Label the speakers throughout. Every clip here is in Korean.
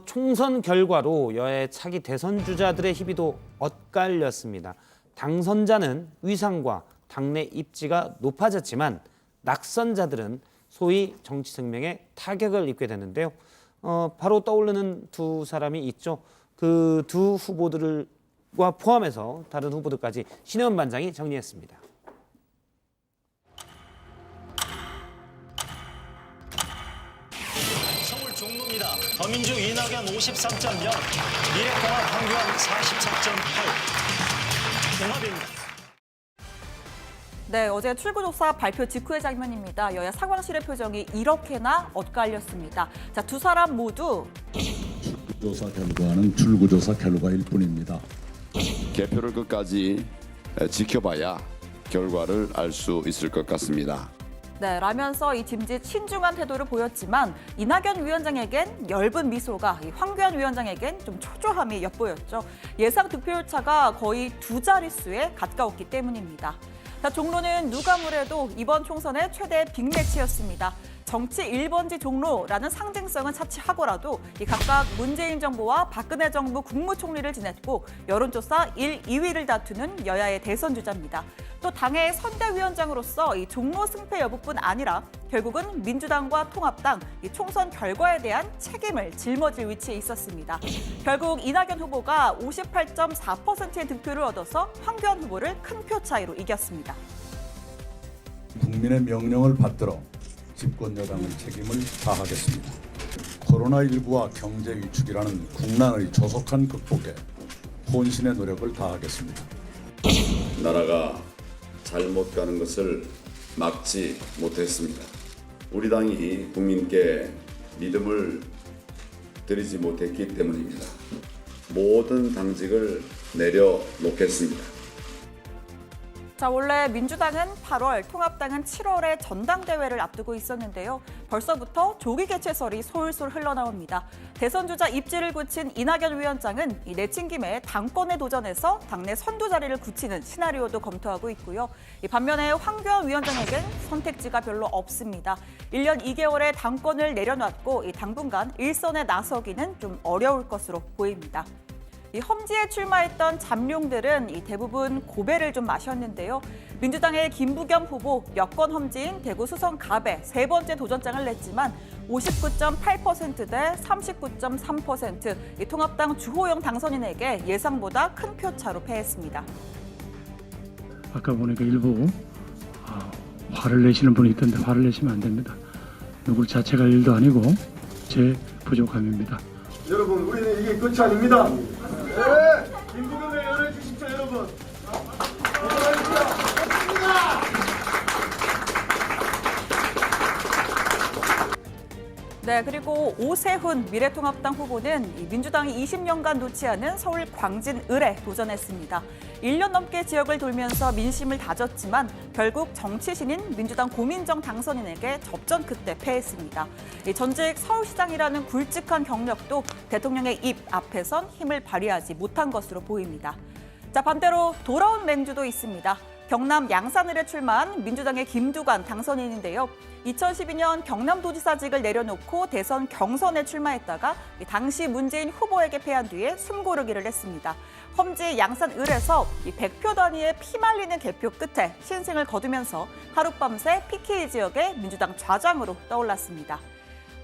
Speaker 1: 총선 결과로 여야의 차기 대선 주자들의 희비도 엇갈렸습니다. 당선자는 위상과 당내 입지가 높아졌지만 낙선자들은 소위 정치 생명에 타격을 입게 되는데요. 바로 떠오르는 두 사람이 있죠. 그 두 후보들과 포함해서 다른 후보들까지 신혜원 반장이 정리했습니다.
Speaker 2: 서울 종로입니다. 더민주 이낙연 53.0, 미래통합 황교안 44.8. 종합입니다.
Speaker 3: 네, 어제 출구조사 발표 직후의 장면입니다. 여야 상황실의 표정이 이렇게나 엇갈렸습니다. 자, 두 사람 모두
Speaker 4: 출구조사 결과는 출구조사 결과일 뿐입니다.
Speaker 5: 개표를 끝까지 지켜봐야 결과를 알 수 있을 것 같습니다.
Speaker 3: 네, 라면서 이 짐짓 신중한 태도를 보였지만 이낙연 위원장에겐 엷은 미소가, 이 황교안 위원장에겐 좀 초조함이 엿보였죠. 예상 득표율 차가 거의 두 자릿수에 가까웠기 때문입니다. 자, 종로는 누가 뭐래도 이번 총선의 최대 빅매치였습니다. 정치 1번지 종로라는 상징성은 차치하고라도 이 각각 문재인 정부와 박근혜 정부 국무총리를 지냈고 여론조사 1, 2위를 다투는 여야의 대선 주자입니다. 또 당의 선대위원장으로서 이 종로 승패 여부뿐 아니라 결국은 민주당과 통합당 이 총선 결과에 대한 책임을 짊어질 위치에 있었습니다. 결국 이낙연 후보가 58.4%의 득표를 얻어서 황교안 후보를 큰 표 차이로 이겼습니다.
Speaker 4: 국민의 명령을 받들어 집권 여당의 책임을 다하겠습니다. 코로나19와 경제 위축이라는 국난의 조속한 극복에 혼신의 노력을 다하겠습니다.
Speaker 5: 나라가 잘못 가는 것을 막지 못했습니다. 우리 당이 국민께 믿음을 드리지 못했기 때문입니다. 모든 당직을 내려놓겠습니다.
Speaker 3: 자, 원래 민주당은 8월, 통합당은 7월에 전당대회를 앞두고 있었는데요. 벌써부터 조기 개최설이 솔솔 흘러나옵니다. 대선 주자 입지를 굳힌 이낙연 위원장은 이 내친김에 당권에 도전해서 당내 선두 자리를 굳히는 시나리오도 검토하고 있고요. 이 반면에 황교안 위원장에겐 선택지가 별로 없습니다. 1년 2개월의 당권을 내려놨고 이 당분간 일선에 나서기는 좀 어려울 것으로 보입니다. 이 험지에 출마했던 잠룡들은 이 대부분 고배를 좀 마셨는데요. 민주당의 김부겸 후보 여권 험지인 대구 수성 갑에 세 번째 도전장을 냈지만 59.8% 대 39.3%, 이 통합당 주호영 당선인에게 예상보다 큰 표차로 패했습니다.
Speaker 6: 아까 보니까 일부 화를 내시는 분이 있던데 화를 내시면 안 됩니다. 누굴 자책할 일도 아니고 제 부족함입니다.
Speaker 7: 여러분, 우리는 이게 끝이 아닙니다. 네, 김부겸을 열어주십시오, 여러분.
Speaker 3: 네, 그리고 오세훈 미래통합당 후보는 민주당이 20년간 놓지 않은 서울 광진을에 도전했습니다. 1년 넘게 지역을 돌면서 민심을 다졌지만 결국 정치신인 민주당 고민정 당선인에게 접전 끝에 패했습니다. 전직 서울시장이라는 굵직한 경력도 대통령의 입 앞에선 힘을 발휘하지 못한 것으로 보입니다. 자, 반대로 돌아온 맹주도 있습니다. 경남 양산을에 출마한 민주당의 김두관 당선인인데요. 2012년 경남도지사직을 내려놓고 대선 경선에 출마했다가 당시 문재인 후보에게 패한 뒤에 숨고르기를 했습니다. 험지 양산을에서 100표 단위의 피말리는 개표 끝에 신승을 거두면서 하룻밤새 PK 지역의 민주당 좌장으로 떠올랐습니다.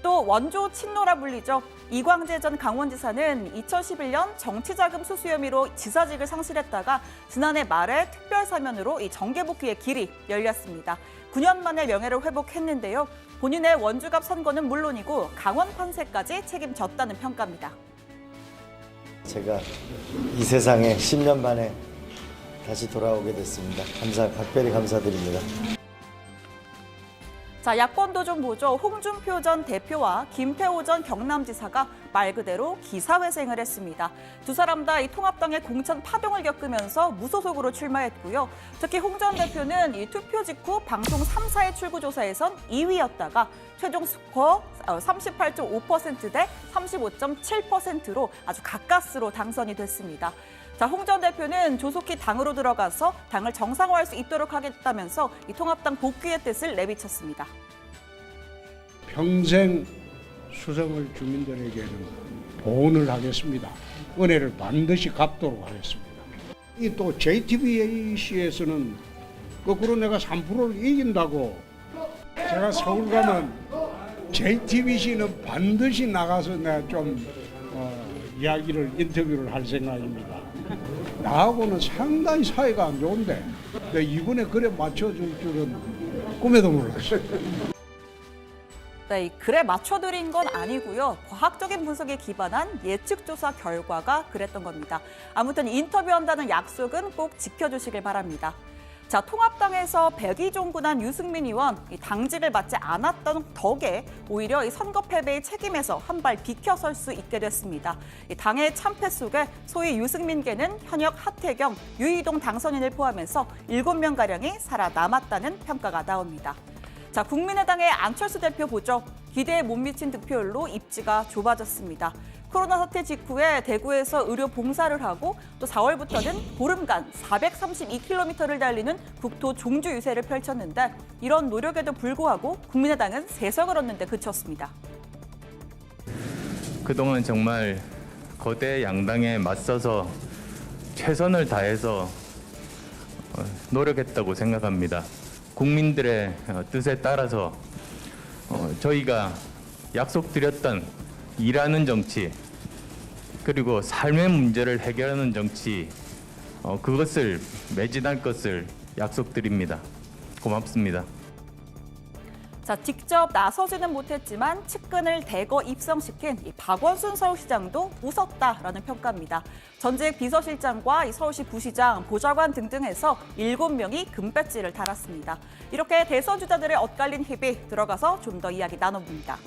Speaker 3: 또 원조 친노라 불리죠. 이광재 전 강원지사는 2011년 정치자금 수수 혐의로 지사직을 상실했다가 지난해 말에 특별사면으로 이 정계복귀의 길이 열렸습니다. 9년 만에 명예를 회복했는데요. 본인의 원주갑 선거는 물론이고 강원 판세까지 책임졌다는 평가입니다.
Speaker 8: 제가 이 세상에 10년 만에 다시 돌아오게 됐습니다. 각별히 감사드립니다.
Speaker 3: 자, 야권도 좀 보죠. 홍준표 전 대표와 김태호 전 경남지사가 말 그대로 기사회생을 했습니다. 두 사람 다 이 통합당의 공천 파동을 겪으면서 무소속으로 출마했고요. 특히 홍 전 대표는 이 투표 직후 방송 3사의 출구조사에선 2위였다가 최종 스코어 38.5% 대 35.7%로 아주 가까스로 당선이 됐습니다. 자, 홍 전 대표는 조속히 당으로 들어가서 당을 정상화할 수 있도록 하겠다면서 이 통합당 복귀의 뜻을 내비쳤습니다.
Speaker 6: 평생 수성을 주민들에게는
Speaker 9: 보온을 하겠습니다. 은혜를 반드시 갚도록 하겠습니다. 이 또 JTBC에서는 거꾸로 내가 3%를 이긴다고 제가 서울 가면 JTBC는 반드시 나가서 내가 좀 이야기를 인터뷰를 할 생각입니다. 나하고는 상당히 사이가 안 좋은데 내가 이번에 그래 맞춰줄 줄은 꿈에도 몰랐어요.
Speaker 3: 네, 이 글에 맞춰드린 건 아니고요. 과학적인 분석에 기반한 예측조사 결과가 그랬던 겁니다. 아무튼 인터뷰한다는 약속은 꼭 지켜주시길 바랍니다. 자, 통합당에서 백의종군한 유승민 의원, 이 당직을 맡지 않았던 덕에 오히려 이 선거 패배의 책임에서 한 발 비켜설 수 있게 됐습니다. 이 당의 참패 속에 소위 유승민계는 현역 하태경, 유이동 당선인을 포함해서 7명가량이 살아남았다는 평가가 나옵니다. 자, 국민의당의 안철수 대표 보죠. 기대에 못 미친 득표율로 입지가 좁아졌습니다. 코로나 사태 직후에 대구에서 의료 봉사를 하고 또 4월부터는 보름간 432km를 달리는 국토 종주 유세를 펼쳤는데 이런 노력에도 불구하고 국민의당은 3석을 얻는 데 그쳤습니다.
Speaker 10: 그동안 정말 거대 양당에 맞서서 최선을 다해서 노력했다고 생각합니다. 국민들의 뜻에 따라서 저희가 약속드렸던 일하는 정치 그리고 삶의 문제를 해결하는 정치 그것을 매진할 것을 약속드립니다. 고맙습니다.
Speaker 3: 자, 직접 나서지는 못했지만 측근을 대거 입성시킨 이 박원순 서울시장도 웃었다라는 평가입니다. 전직 비서실장과 이 서울시 부시장, 보좌관 등등해서 7명이 금배지를 달았습니다. 이렇게 대선 주자들의 엇갈린 힘이 들어가서 좀 더 이야기 나눠봅니다.